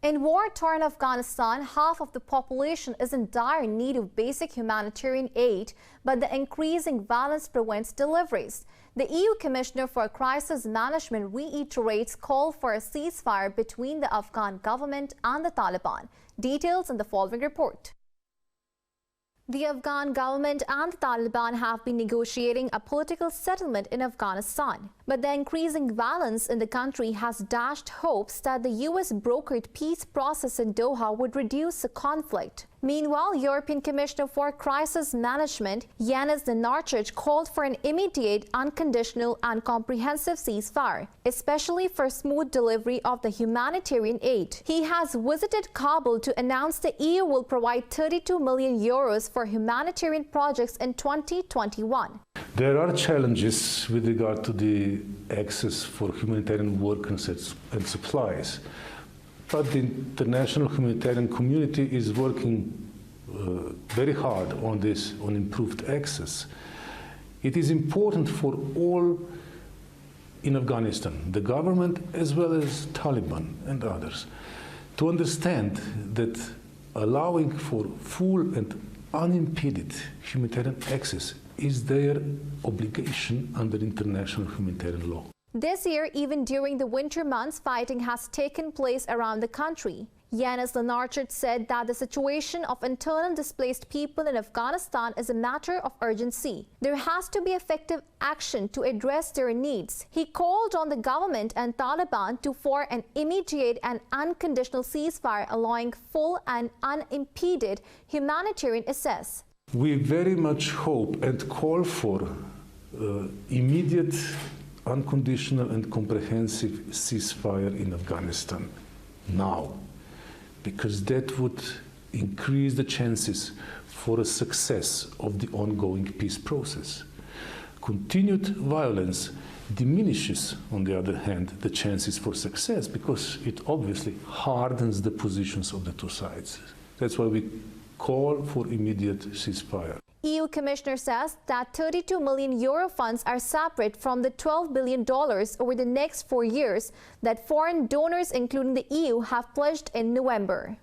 In war-torn Afghanistan, half of the population is in dire need of basic humanitarian aid, but the increasing violence prevents deliveries. The EU Commissioner for Crisis Management reiterates call for a ceasefire between the Afghan government and the Taliban. Details in the following report. The Afghan government and the Taliban have been negotiating a political settlement in Afghanistan. But the increasing violence in the country has dashed hopes that the US-brokered peace process in Doha would reduce the conflict. Meanwhile, European Commissioner for Crisis Management, Jens called for an immediate, unconditional and comprehensive ceasefire, especially for smooth delivery of the humanitarian aid. He has visited Kabul to announce the EU will provide 32 million euros for humanitarian projects in 2021. There are challenges with regard to the access for humanitarian work and supplies. But the international humanitarian community is working very hard on this, on improved access. It is important for all in Afghanistan, the government as well as Taliban and others, to understand that allowing for full and unimpeded humanitarian access is their obligation under international humanitarian law. This year, even during the winter months, fighting has taken place around the country. Jens said that the situation of internally displaced people in Afghanistan is a matter of urgency. There has to be effective action to address their needs. He called on the government and Taliban to form an immediate and unconditional ceasefire, allowing full and unimpeded humanitarian access. We very much hope and call for immediate, unconditional and comprehensive ceasefire in Afghanistan now, because that would increase the chances for a success of the ongoing peace process. Continued violence diminishes, on the other hand, the chances for success because it obviously hardens the positions of the two sides. That's why we call for immediate ceasefire. EU Commissioner says that 32 million euro funds are separate from the $12 billion over the next 4 years that foreign donors, including the EU, have pledged in November.